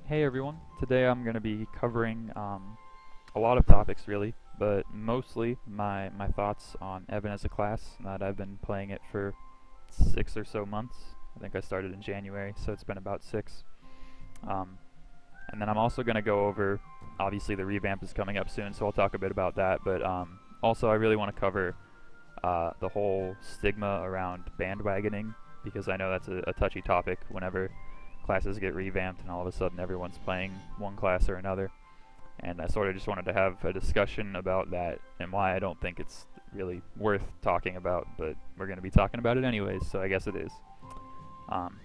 Hey everyone, today I'm going to be covering a lot of topics really, but mostly my thoughts on Evan as a class, that I've been playing it for 6 or so months. I think I started in January, so it's been about 6. Um, and then I'm also going to go over, obviously the revamp is coming up soon, so I'll talk a bit about that, but also I really want to cover the whole stigma around bandwagoning, because I know that's a touchy topic whenever classes get revamped and all of a sudden everyone's playing one class or another. And I sort of just wanted to have a discussion about that and why I don't think it's really worth talking about, but we're going to be talking about it anyways, so I guess it is. Um,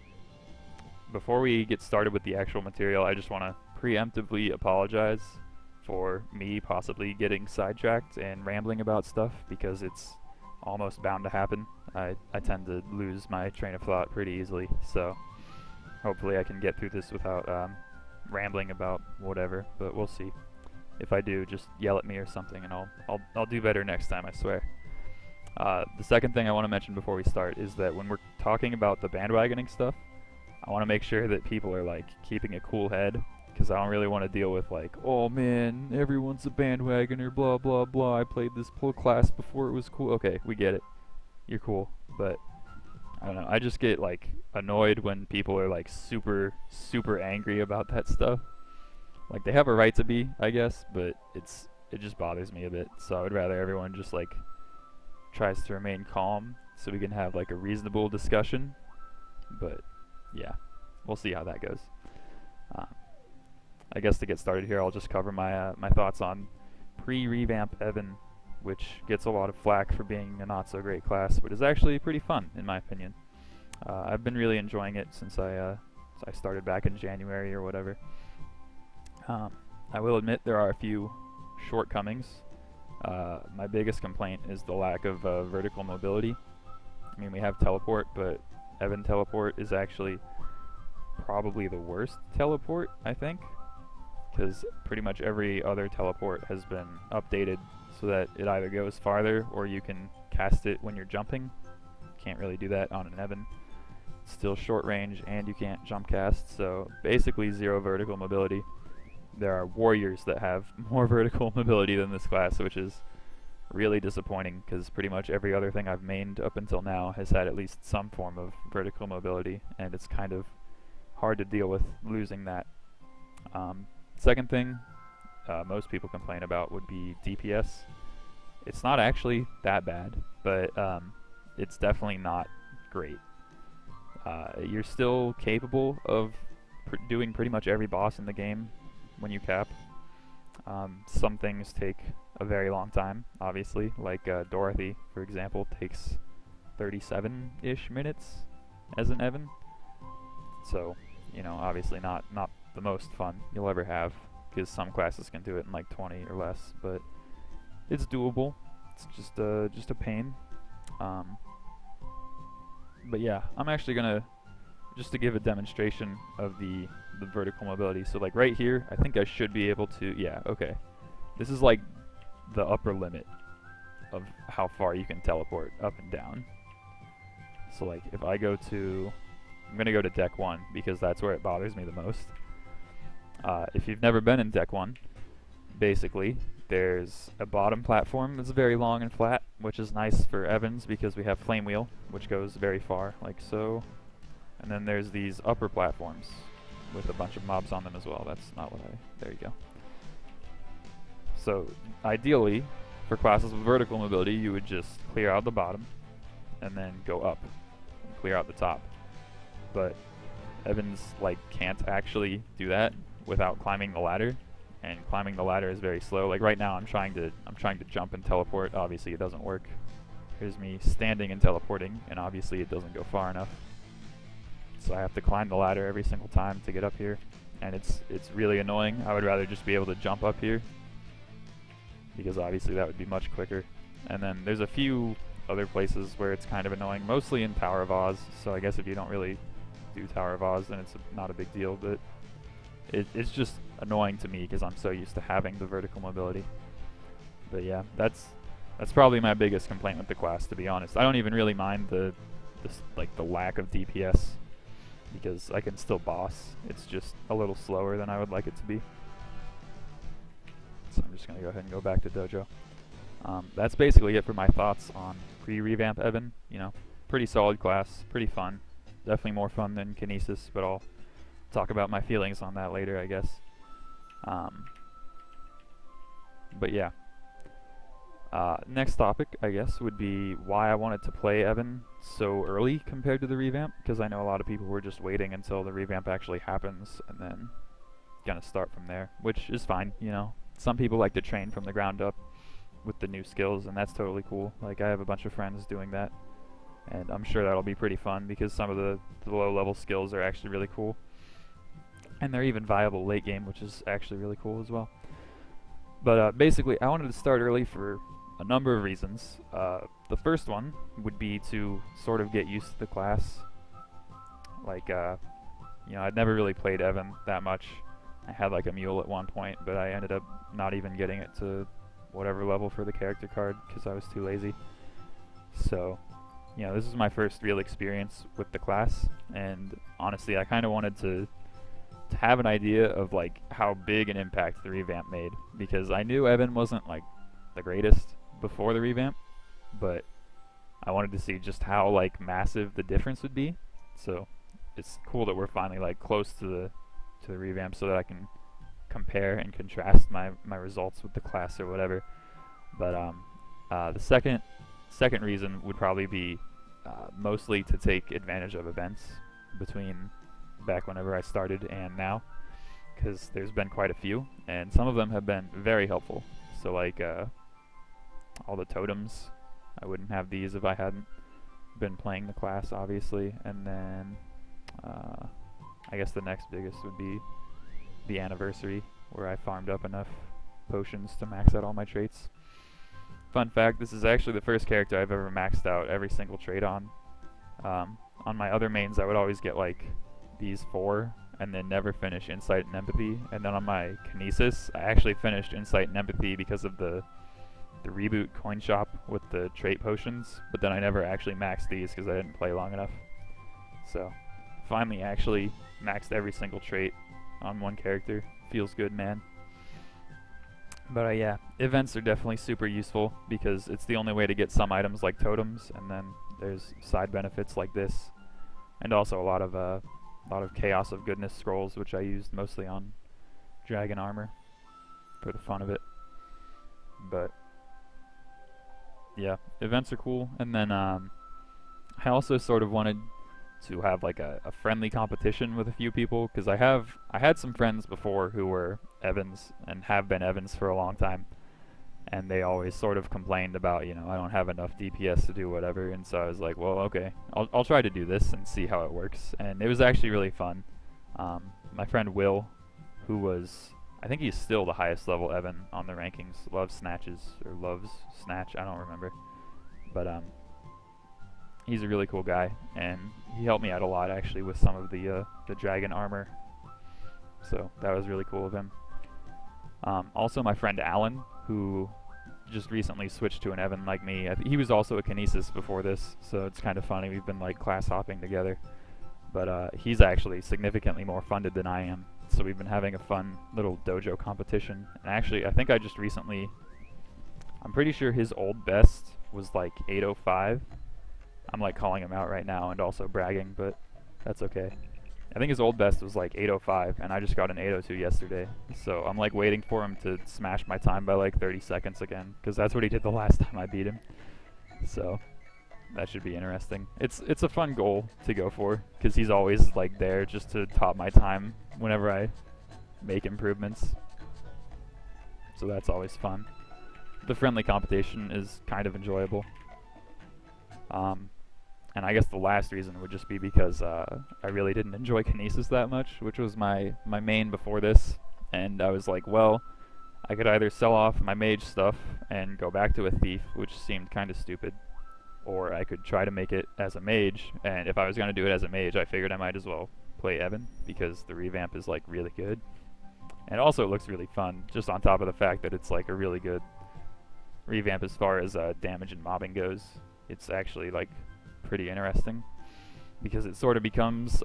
Before we get started with the actual material, I just want to preemptively apologize for me possibly getting sidetracked and rambling about stuff, because it's almost bound to happen. I tend to lose my train of thought pretty easily, so hopefully I can get through this without rambling about whatever, but we'll see. If I do, just yell at me or something, and I'll do better next time, I swear. The second thing I want to mention before we start is that when we're talking about the bandwagoning stuff, I want to make sure that people are like keeping a cool head, because I don't really want to deal with like, oh man, everyone's a bandwagoner, blah blah blah. I played this whole class before it was cool. Okay, we get it. You're cool, but I don't know. I just get like annoyed when people are like super angry about that stuff. Like they have a right to be, I guess, but it just bothers me a bit. So I would rather everyone just like tries to remain calm so we can have like a reasonable discussion. But yeah, we'll see how that goes. Uh, I guess to get started here, I'll just cover my thoughts on pre-revamp Evan, which gets a lot of flack for being a not so great class, but is actually pretty fun in my opinion. I've been really enjoying it since I started back in January or whatever. I will admit there are a few shortcomings. My biggest complaint is the lack of vertical mobility. I mean, we have teleport, but Evan teleport is actually probably the worst teleport, I think, because pretty much every other teleport has been updated so that it either goes farther or you can cast it when you're jumping. Can't really do that on an Evan. It's still short range and you can't jump cast, so basically zero vertical mobility. There are warriors that have more vertical mobility than this class, which is really disappointing, because pretty much every other thing I've mained up until now has had at least some form of vertical mobility, and it's kind of hard to deal with losing that. Second thing most people complain about would be DPS. It's not actually that bad, but it's definitely not great. You're still capable of doing pretty much every boss in the game when you cap. Some things take a very long time, obviously, like Dorothy, for example, takes 37-ish minutes as an Evan. So, you know, obviously not the most fun you'll ever have, because some classes can do it in like 20 or less, but it's doable. It's just a pain. But yeah, I'm actually gonna just to give a demonstration of the vertical mobility. So like right here, I think I should be able to, yeah, okay. This is like the upper limit of how far you can teleport up and down. So like if I go to, I'm gonna go to deck 1 because that's where it bothers me the most. If you've never been in deck 1, basically there's a bottom platform that's very long and flat, which is nice for Evans because we have Flame Wheel, which goes very far, like so. And then there's these upper platforms with a bunch of mobs on them as well. That's not what there you go. So ideally, for classes with vertical mobility, you would just clear out the bottom and then go up and clear out the top. But Evans like can't actually do that without climbing the ladder, and climbing the ladder is very slow. Like right now I'm trying to jump and teleport. Obviously it doesn't work. Here's me standing and teleporting, and obviously it doesn't go far enough. So I have to climb the ladder every single time to get up here, and it's really annoying. I would rather just be able to jump up here, because obviously that would be much quicker. And then there's a few other places where it's kind of annoying, mostly in Tower of Oz, so I guess if you don't really do Tower of Oz then it's not a big deal, but it's just annoying to me because I'm so used to having the vertical mobility. But yeah, that's probably my biggest complaint with the class, to be honest. I don't even really mind the lack of DPS. because I can still boss. It's just a little slower than I would like it to be. So I'm just going to go ahead and go back to Dojo. That's basically it for my thoughts on pre-revamp Evan. You know, pretty solid class, pretty fun. Definitely more fun than Kinesis, but I'll talk about my feelings on that later, I guess. But yeah. Next topic, I guess, would be why I wanted to play Evan so early compared to the revamp, because I know a lot of people were just waiting until the revamp actually happens and then gonna start from there, which is fine, you know. Some people like to train from the ground up with the new skills, and that's totally cool. Like, I have a bunch of friends doing that, and I'm sure that'll be pretty fun because some of the low-level skills are actually really cool. And they're even viable late game, which is actually really cool as well. But basically, I wanted to start early for a number of reasons. The first one would be to sort of get used to the class. Like, you know, I'd never really played Evan that much. I had like a mule at one point, but I ended up not even getting it to whatever level for the character card because I was too lazy. So, you know, this is my first real experience with the class, and honestly, I kind of wanted to have an idea of like how big an impact the revamp made, because I knew Evan wasn't like the greatest before the revamp, but I wanted to see just how like massive the difference would be. So it's cool that we're finally like close to the revamp so that I can compare and contrast my results with the class or whatever. But the second reason would probably be mostly to take advantage of events between back whenever I started and now, because there's been quite a few, and some of them have been very helpful. So like all the totems, I wouldn't have these if I hadn't been playing the class, obviously. And then I guess the next biggest would be the anniversary, where I farmed up enough potions to max out all my traits. Fun fact, this is actually the first character I've ever maxed out every single trait on. On my other mains, I would always get like these 4 and then never finish Insight and Empathy. And then on my Kinesis, I actually finished Insight and Empathy because of the reboot coin shop with the trait potions, but then I never actually maxed these because I didn't play long enough. So finally actually maxed every single trait on one character. Feels good, man. But yeah, events are definitely super useful because it's the only way to get some items like totems, and then there's side benefits like this, and also a lot of Chaos of Goodness scrolls, which I used mostly on dragon armor for the fun of it. But yeah, events are cool. And then I also sort of wanted to have like a friendly competition with a few people, because I had some friends before who were Evans and have been Evans for a long time, and they always sort of complained about, you know, I don't have enough DPS to do whatever. And so I was like, well, okay, I'll try to do this and see how it works. And it was actually really fun. My friend Will, who was, I think he's still the highest level Evan on the rankings, loves Snatch, I don't remember, but he's a really cool guy, and he helped me out a lot actually with some of the dragon armor, so that was really cool of him. Also my friend Alan, who just recently switched to an Evan like me. He was also a Kinesis before this, so it's kind of funny. We've been like class hopping together, but he's actually significantly more funded than I am, so we've been having a fun little dojo competition. And actually, I think I just recently, I'm pretty sure his old best was like 805. I'm like calling him out right now and also bragging, but that's okay. I think his old best was like 805, and I just got an 802 yesterday. So I'm like waiting for him to smash my time by like 30 seconds again, because that's what he did the last time I beat him. So that should be interesting. It's a fun goal to go for, because he's always like there just to top my time whenever I make improvements. So that's always fun. The friendly competition is kind of enjoyable. And I guess the last reason would just be because I really didn't enjoy Kinesis that much, which was my main before this. And I was like, well, I could either sell off my mage stuff and go back to a thief, which seemed kind of stupid, or I could try to make it as a mage. And if I was going to do it as a mage, I figured I might as well play Evan, because the revamp is like really good. And also it looks really fun, just on top of the fact that it's like a really good revamp as far as damage and mobbing goes. It's actually like pretty interesting, because it sort of becomes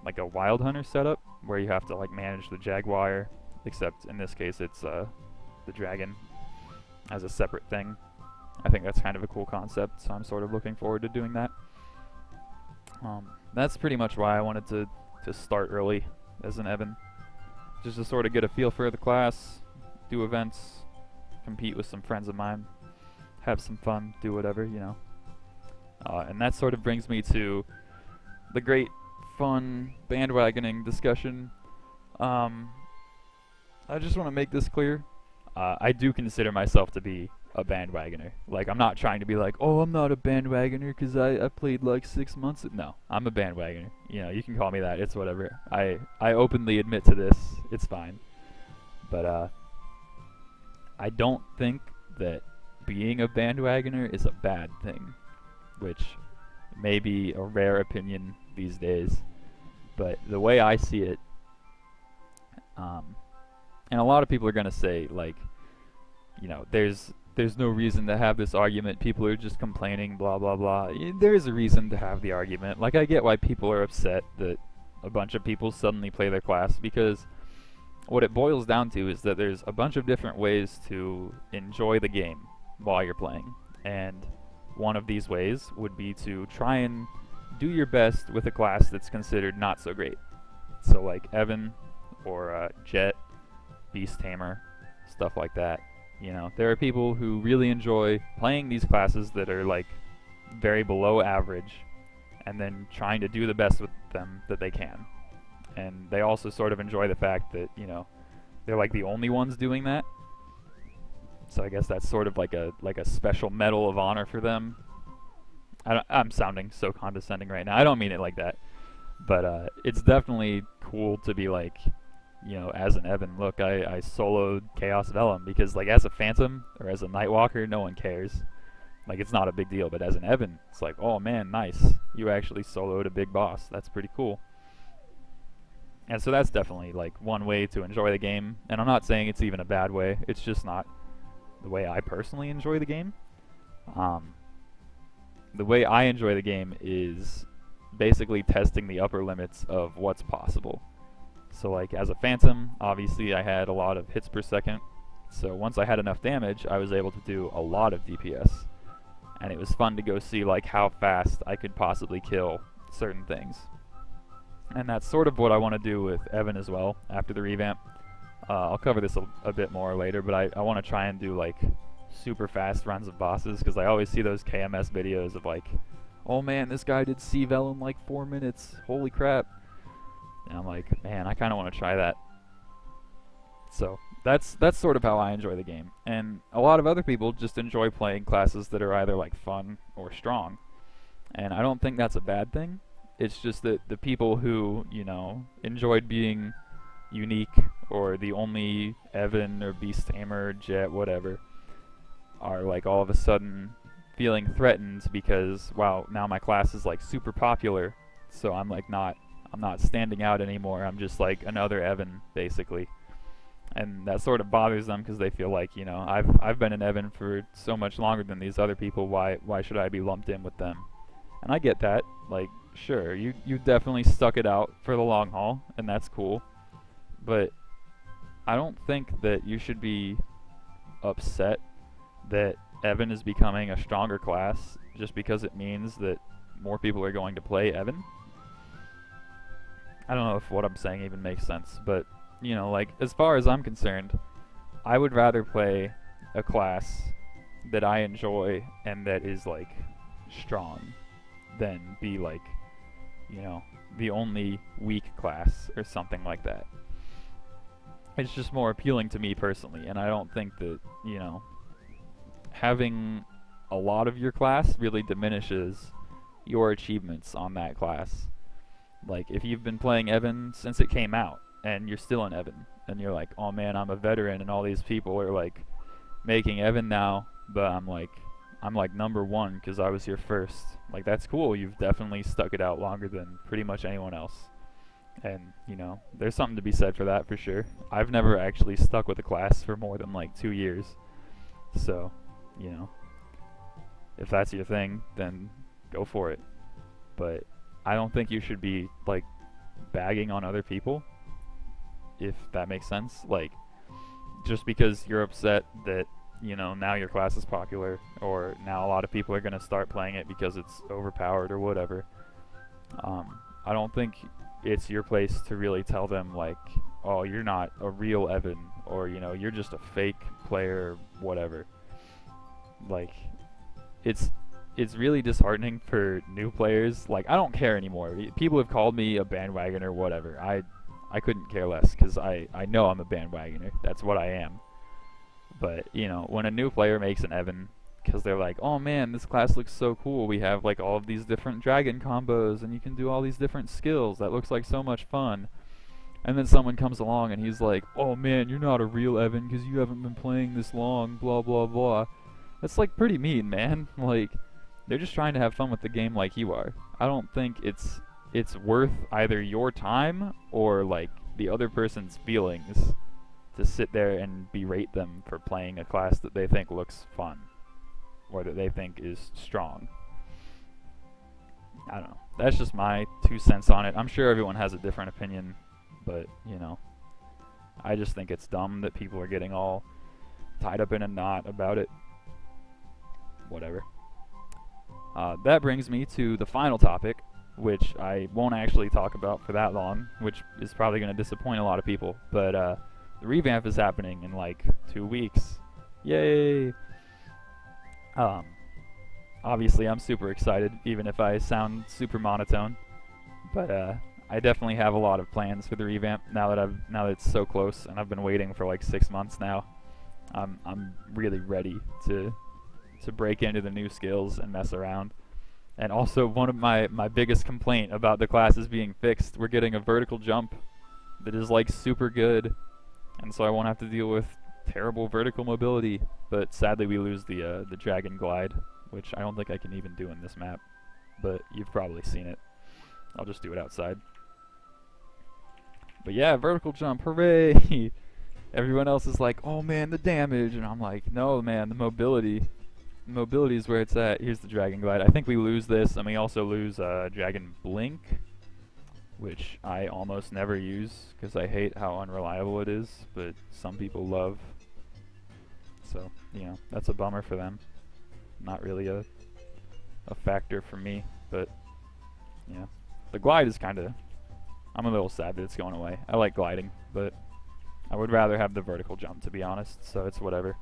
like a wild hunter setup where you have to like manage the jaguar, except in this case it's the dragon as a separate thing. I think that's kind of a cool concept, so I'm sort of looking forward to doing that. That's pretty much why I wanted to start early as an Evan, just to sort of get a feel for the class, do events, compete with some friends of mine, have some fun, do whatever, you know. And that sort of brings me to the great fun bandwagoning discussion. I just want to make this clear. I do consider myself to be a bandwagoner. Like, I'm not trying to be like, oh, I'm not a bandwagoner because I played like 6 months. No, I'm a bandwagoner. You know, you can call me that. It's whatever. I openly admit to this. It's fine. But I don't think that being a bandwagoner is a bad thing, which may be a rare opinion these days. But the way I see it, and a lot of people are going to say, like, you know, there's no reason to have this argument. People are just complaining, blah, blah, blah. There's a reason to have the argument. Like, I get why people are upset that a bunch of people suddenly play their class, because what it boils down to is that there's a bunch of different ways to enjoy the game while you're playing. And one of these ways would be to try and do your best with a class that's considered not so great. So like Evan or Jet, Beast Tamer, stuff like that. You know, there are people who really enjoy playing these classes that are like very below average and then trying to do the best with them that they can. And they also sort of enjoy the fact that, you know, they're like the only ones doing that. So I guess that's sort of like a special medal of honor for them. I'm sounding so condescending right now. I don't mean it like that. But it's definitely cool to be like, you know, as an Evan, look, I soloed Chaos Vellum, because like as a Phantom or as a Nightwalker, no one cares. Like, it's not a big deal. But as an Evan, it's like, oh man, nice. You actually soloed a big boss. That's pretty cool. And so that's definitely like one way to enjoy the game. And I'm not saying it's even a bad way. It's just not the way I personally enjoy the game. The way I enjoy the game is basically testing the upper limits of what's possible. So like as a Phantom, obviously I had a lot of hits per second. So once I had enough damage, I was able to do a lot of DPS. And it was fun to go see like how fast I could possibly kill certain things. And that's sort of what I want to do with Evan as well after the revamp. I'll cover this a bit more later, but I want to try and do like super fast runs of bosses, because I always see those KMS videos of like, oh man, this guy did C-Vel in like 4 minutes, holy crap. And I'm like, man, I kind of want to try that. So that's sort of how I enjoy the game. And a lot of other people just enjoy playing classes that are either like fun or strong. And I don't think that's a bad thing. It's just that the people who, you know, enjoyed being unique or the only Evan or Beast Tamer, Jet, whatever, are like all of a sudden feeling threatened because, wow, now my class is like super popular, so I'm not standing out anymore. I'm just like another Evan, basically. And that sort of bothers them because they feel like, you know, I've been an Evan for so much longer than these other people. Why should I be lumped in with them? And I get that. Like, sure, you definitely stuck it out for the long haul, and that's cool. But I don't think that you should be upset that Evan is becoming a stronger class just because it means that more people are going to play Evan. I don't know if what I'm saying even makes sense, but, you know, like, as far as I'm concerned, I would rather play a class that I enjoy and that is, like, strong than be, like, you know, the only weak class or something like that. It's just more appealing to me personally, and I don't think that, you know, having a lot of your class really diminishes your achievements on that class. Like, if you've been playing Evan since it came out, and you're still an Evan, and you're like, oh man, I'm a veteran, and all these people are like making Evan now, but I'm like number one because I was here first. Like, that's cool. You've definitely stuck it out longer than pretty much anyone else. And, you know, there's something to be said for that for sure. I've never actually stuck with a class for more than like 2 years. So, you know, if that's your thing, then go for it. But I don't think you should be like bagging on other people, if that makes sense. Like, just because you're upset that, you know, now your class is popular, or now a lot of people are going to start playing it because it's overpowered or whatever. I don't think it's your place to really tell them, like, oh, you're not a real Evan, or, you know, you're just a fake player, whatever. Like, it's really disheartening for new players. Like, I don't care anymore. People have called me a bandwagoner, whatever. I couldn't care less, because I know I'm a bandwagoner. That's what I am. But, you know, when a new player makes an Evan, because they're like, oh man, this class looks so cool. We have like all of these different dragon combos, and you can do all these different skills. That looks like so much fun. And then someone comes along and he's like, oh man, you're not a real Evan because you haven't been playing this long, blah blah blah. That's like pretty mean, man. Like, they're just trying to have fun with the game like you are. I don't think it's worth either your time or like the other person's feelings to sit there and berate them for playing a class that they think looks fun or that they think is strong. I don't know. That's just my 2 cents on it. I'm sure everyone has a different opinion, but, you know, I just think it's dumb that people are getting all tied up in a knot about it. Whatever. That brings me to the final topic, which I won't actually talk about for that long, which is probably going to disappoint a lot of people. But the revamp is happening in like 2 weeks. Yay! Obviously I'm super excited, even if I sound super monotone. But I definitely have a lot of plans for the revamp now that it's so close, and I've been waiting for like 6 months now. I'm really ready to break into the new skills and mess around. And also, one of my biggest complaint about the class is being fixed. We're getting a vertical jump that is like super good, and so I won't have to deal with terrible vertical mobility. But sadly we lose the dragon glide, which I don't think I can even do in this map, but you've probably seen it. I'll just do it outside. But yeah, vertical jump, hooray! Everyone else is like, oh man, the damage, and I'm like, no man, the mobility. Mobility is where it's at. Here's the dragon glide. I think we lose this, and we also lose dragon blink, which I almost never use because I hate how unreliable it is, but some people love. So, you know, that's a bummer for them. Not really a factor for me, but yeah. The glide is kind of, I'm a little sad that it's going away. I like gliding, but I would rather have the vertical jump, to be honest, so it's whatever.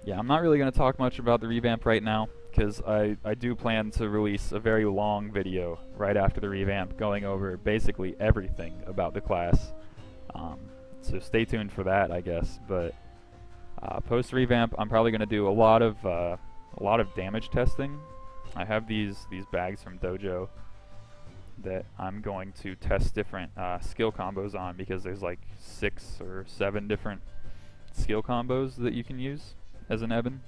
Yeah, I'm not really going to talk much about the revamp right now, because I do plan to release a very long video right after the revamp going over basically everything about the class. So stay tuned for that, I guess. But post revamp, I'm probably going to do a lot of damage testing. I have these bags from Dojo that I'm going to test different skill combos on, because there's like 6 or 7 different skill combos that you can use as an Evan,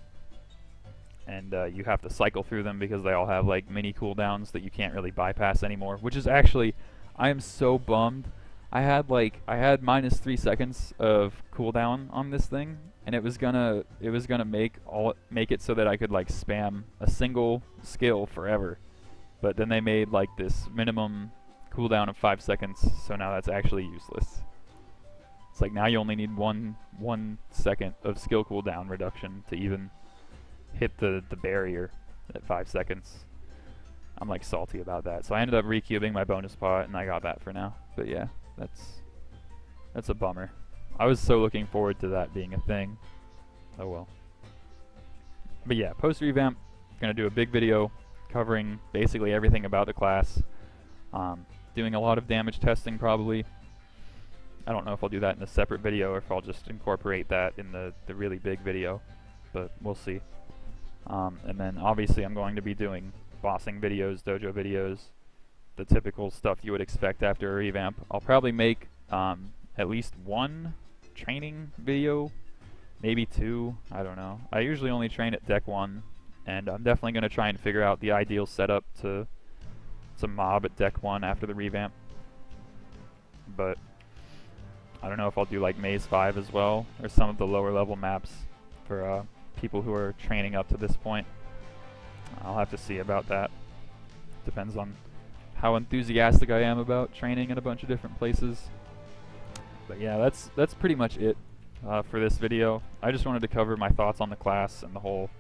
and you have to cycle through them because they all have like mini cooldowns that you can't really bypass anymore, which is actually, I am so bummed. I had -3 seconds of cooldown on this thing, and it was gonna make it so that I could like spam a single skill forever, but then they made like this minimum cooldown of 5 seconds, so now that's actually useless. It's like now you only need one second of skill cooldown reduction to even hit the barrier at 5 seconds. I'm like salty about that. So I ended up recubing my bonus pot, and I got that for now. But yeah, that's a bummer. I was so looking forward to that being a thing. Oh well. But yeah, post revamp, gonna do a big video covering basically everything about the class. Doing a lot of damage testing probably. I don't know if I'll do that in a separate video or if I'll just incorporate that in the really big video, but we'll see. And then obviously I'm going to be doing bossing videos, dojo videos, the typical stuff you would expect after a revamp. I'll probably make at least 1 training video, maybe 2, I don't know. I usually only train at deck 1, and I'm definitely going to try and figure out the ideal setup to mob at deck 1 after the revamp. But I don't know if I'll do like Maze 5 as well, or some of the lower level maps for people who are training up to this point. I'll have to see about that. Depends on how enthusiastic I am about training in a bunch of different places. But yeah, that's pretty much it for this video. I just wanted to cover my thoughts on the class and the whole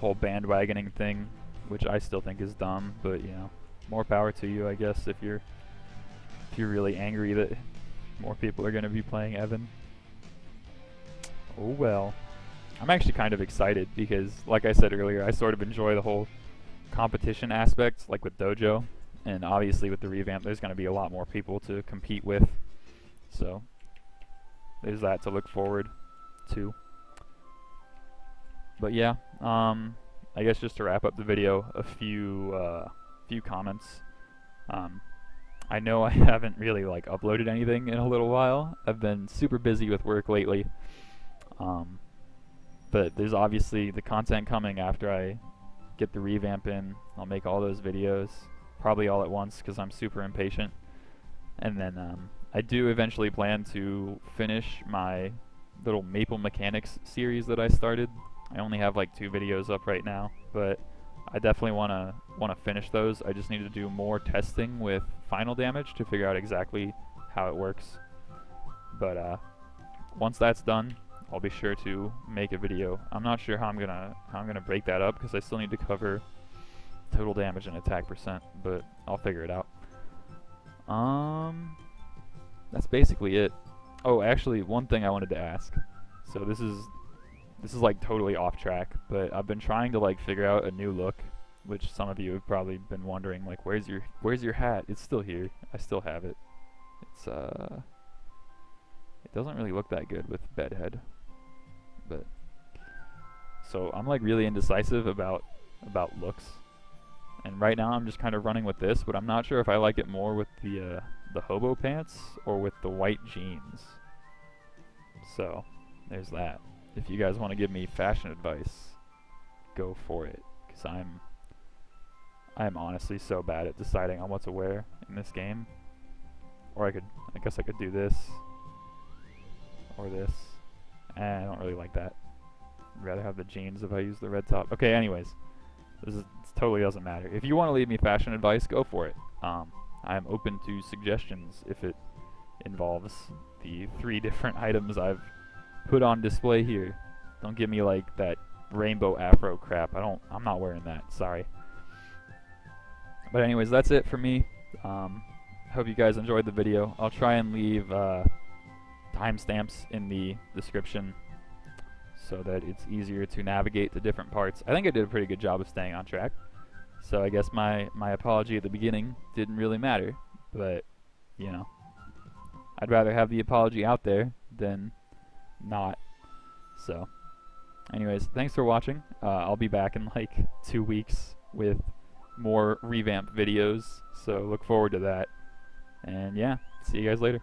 bandwagoning thing, which I still think is dumb, but you know, more power to you, I guess, if you're really angry that more people are going to be playing Evan. Oh well. I'm actually kind of excited because, like I said earlier, I sort of enjoy the whole competition aspect, like with Dojo, and obviously with the Revamp there's going to be a lot more people to compete with, so there's that to look forward to. But yeah, I guess just to wrap up the video, a few comments. I know I haven't really like uploaded anything in a little while. I've been super busy with work lately, but there's obviously the content coming after I get the Revamp in. I'll make all those videos probably all at once because I'm super impatient, and then I do eventually plan to finish my little Maple Mechanics series that I started. I only have like 2 videos up right now, but I definitely want to finish those. I just need to do more testing with final damage to figure out exactly how it works. But once that's done, I'll be sure to make a video. I'm not sure how I'm gonna break that up because I still need to cover total damage and attack percent, but I'll figure it out. That's basically it. Oh, actually, one thing I wanted to ask. So this is like totally off track, but I've been trying to like figure out a new look, which some of you have probably been wondering, like, where's your hat? It's still here. I still have it. It's it doesn't really look that good with bedhead, but so I'm like really indecisive about looks, and right now I'm just kind of running with this, but I'm not sure if I like it more with the hobo pants or with the white jeans. So there's that. If you guys want to give me fashion advice, go for it, because I'm honestly so bad at deciding on what to wear in this game. Or I guess I could do this or this. I don't really like that. I'd rather have the jeans if I use the red top. Okay, anyways, this totally doesn't matter. If you want to leave me fashion advice, go for it. I'm open to suggestions if it involves the 3 different items I've put on display here. Don't give me like that rainbow afro crap. I'm not wearing that. Sorry. But anyways, that's it for me. Hope you guys enjoyed the video. I'll try and leave timestamps in the description so that it's easier to navigate the different parts. I think I did a pretty good job of staying on track. So I guess my apology at the beginning didn't really matter, but you know, I'd rather have the apology out there than not. So anyways, thanks for watching. I'll be back in like 2 weeks with more Revamp videos, so look forward to that. And yeah, see you guys later.